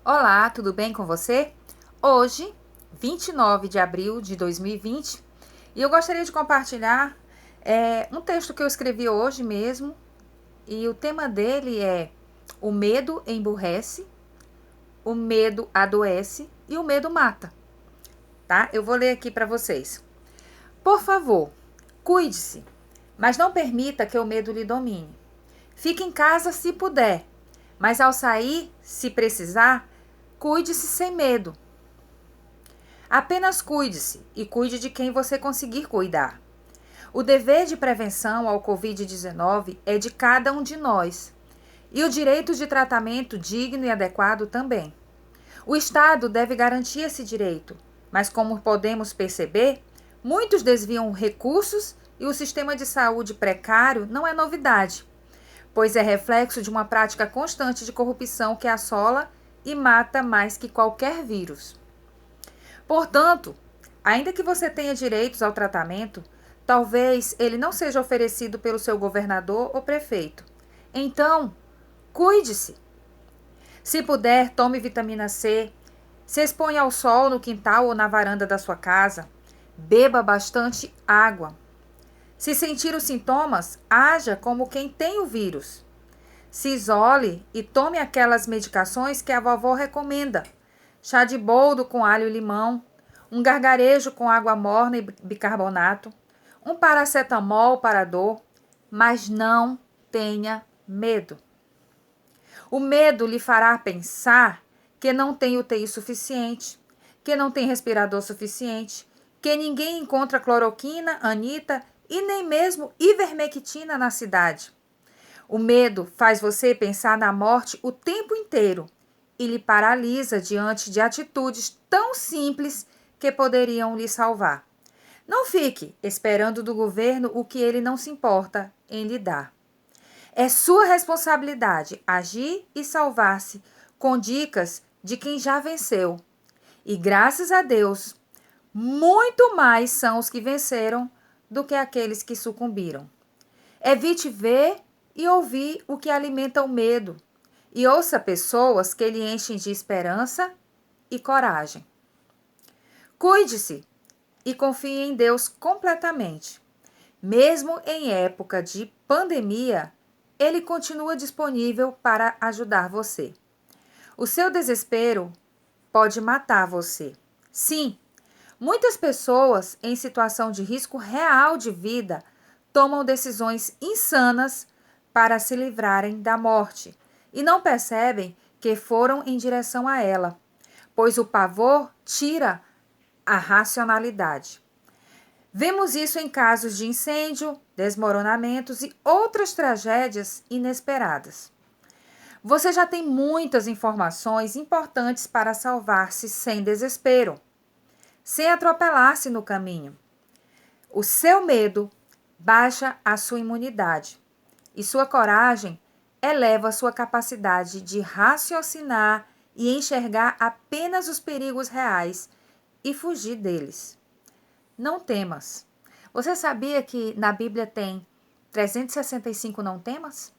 Olá, tudo bem com você? Hoje, 29 de abril de 2020, e eu gostaria de compartilhar um texto que eu escrevi hoje mesmo, e o tema dele é: o medo emburrece, o medo adoece e o medo mata, tá? Eu vou ler aqui para vocês. Por favor, cuide-se, mas não permita que o medo lhe domine. Fique em casa se puder, mas ao sair, se precisar, cuide-se sem medo. Apenas cuide-se e cuide de quem você conseguir cuidar. O dever de prevenção ao Covid-19 é de cada um de nós, e o direito de tratamento digno e adequado também. O Estado deve garantir esse direito, mas como podemos perceber, muitos desviam recursos e o sistema de saúde precário não é novidade, pois é reflexo de uma prática constante de corrupção que assola e mata mais que qualquer vírus. Portanto, ainda que você tenha direitos ao tratamento, talvez ele não seja oferecido pelo seu governador ou prefeito. Então, cuide-se. Se puder, tome vitamina C, se exponha ao sol no quintal ou na varanda da sua casa, beba bastante água. Se sentir os sintomas, haja como quem tem o vírus. Se isole e tome aquelas medicações que a vovó recomenda: chá de boldo com alho e limão, um gargarejo com água morna e bicarbonato, um paracetamol para a dor, mas não tenha medo. O medo lhe fará pensar que não tem UTI suficiente, que não tem respirador suficiente, que ninguém encontra cloroquina, anita e nem mesmo ivermectina na cidade. O medo faz você pensar na morte o tempo inteiro e lhe paralisa diante de atitudes tão simples que poderiam lhe salvar. Não fique esperando do governo o que ele não se importa em lhe dar. É sua responsabilidade agir e salvar-se com dicas de quem já venceu. E graças a Deus, muito mais são os que venceram do que aqueles que sucumbiram. Evite ver e ouvir o que alimenta o medo, e ouça pessoas que lhe enchem de esperança e coragem. Cuide-se e confie em Deus completamente. Mesmo em época de pandemia, Ele continua disponível para ajudar você. O seu desespero pode matar você. Sim, muitas pessoas em situação de risco real de vida tomam decisões insanas para se livrarem da morte e não percebem que foram em direção a ela, pois o pavor tira a racionalidade. Vemos isso em casos de incêndio, desmoronamentos e outras tragédias inesperadas. Você já tem muitas informações importantes para salvar-se sem desespero, sem atropelar-se no caminho. O seu medo baixa a sua imunidade e sua coragem eleva a sua capacidade de raciocinar e enxergar apenas os perigos reais e fugir deles. Não temas. Você sabia que na Bíblia tem 365 não temas?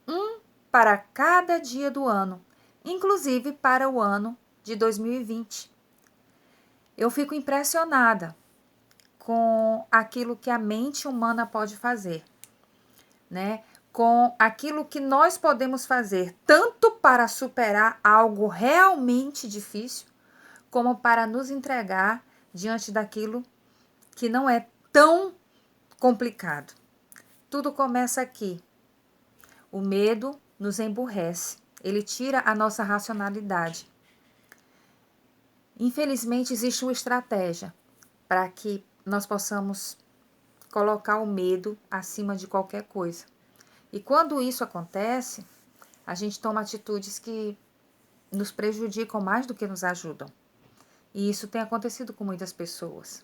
Um para cada dia do ano, inclusive para o ano de 2020. Eu fico impressionada com aquilo que a mente humana pode fazer, né? Com aquilo que nós podemos fazer, tanto para superar algo realmente difícil, como para nos entregar diante daquilo que não é tão complicado. Tudo começa aqui. O medo nos emburrece, ele tira a nossa racionalidade. Infelizmente, existe uma estratégia para que nós possamos colocar o medo acima de qualquer coisa. E quando isso acontece, a gente toma atitudes que nos prejudicam mais do que nos ajudam. E isso tem acontecido com muitas pessoas.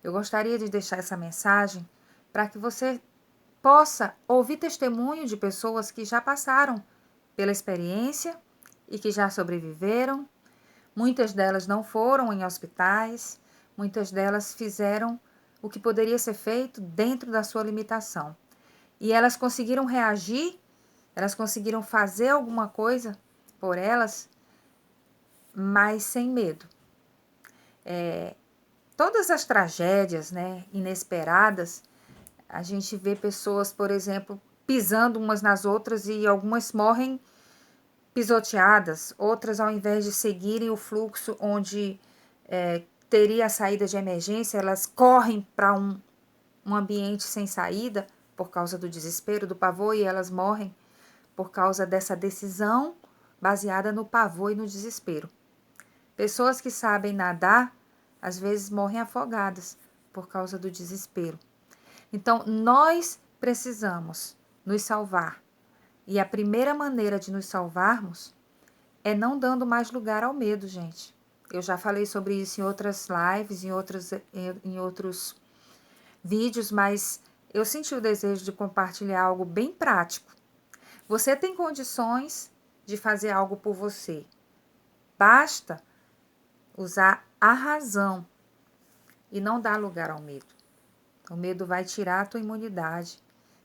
Eu gostaria de deixar essa mensagem para que você possa ouvir testemunho de pessoas que já passaram pela experiência e que já sobreviveram. Muitas delas não foram em hospitais, muitas delas fizeram o que poderia ser feito dentro da sua limitação. E elas conseguiram reagir, elas conseguiram fazer alguma coisa por elas mas sem medo. Todas as tragédias, né, inesperadas, a gente vê pessoas, por exemplo, pisando umas nas outras e algumas morrem pisoteadas, outras, ao invés de seguirem o fluxo onde teria a saída de emergência, elas correm para um ambiente sem saída por causa do desespero, do pavor, e elas morrem por causa dessa decisão baseada no pavor e no desespero. Pessoas que sabem nadar, às vezes morrem afogadas por causa do desespero. Então, nós precisamos nos salvar. E a primeira maneira de nos salvarmos é não dando mais lugar ao medo, gente. Eu já falei sobre isso em outras lives, em outros vídeos, mas eu senti o desejo de compartilhar algo bem prático. Você tem condições de fazer algo por você. Basta usar a razão e não dar lugar ao medo. O medo vai tirar a tua imunidade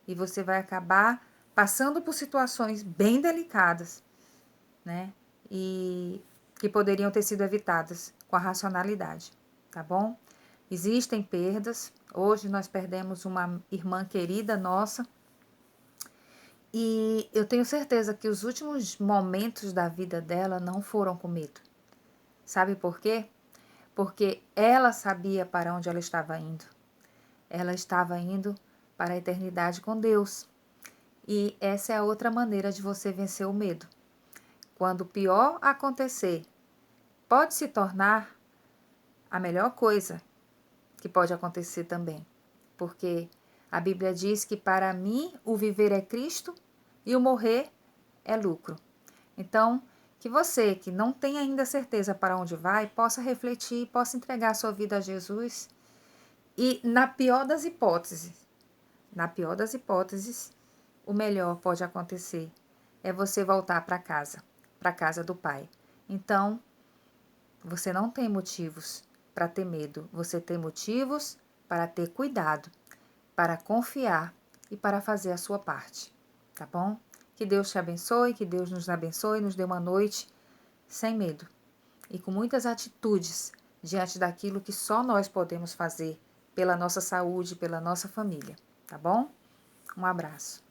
e você vai acabar passando por situações bem delicadas, né? E que poderiam ter sido evitadas com a racionalidade, tá bom? Existem perdas. Hoje nós perdemos uma irmã querida nossa e eu tenho certeza que os últimos momentos da vida dela não foram com medo. Sabe por quê? Porque ela sabia para onde ela estava indo. Ela estava indo para a eternidade com Deus. E essa é a outra maneira de você vencer o medo. Quando o pior acontecer, pode se tornar a melhor coisa que pode acontecer também. Porque a Bíblia diz que para mim o viver é Cristo e o morrer é lucro. Então, que você que não tem ainda certeza para onde vai, possa refletir, possa entregar a sua vida a Jesus. E na pior das hipóteses, o melhor pode acontecer é você voltar para a casa do Pai. Então, você não tem motivos para ter medo, você tem motivos para ter cuidado, para confiar e para fazer a sua parte, tá bom? Que Deus te abençoe, que Deus nos abençoe, nos dê uma noite sem medo e com muitas atitudes diante daquilo que só nós podemos fazer pela nossa saúde, pela nossa família, tá bom? Um abraço.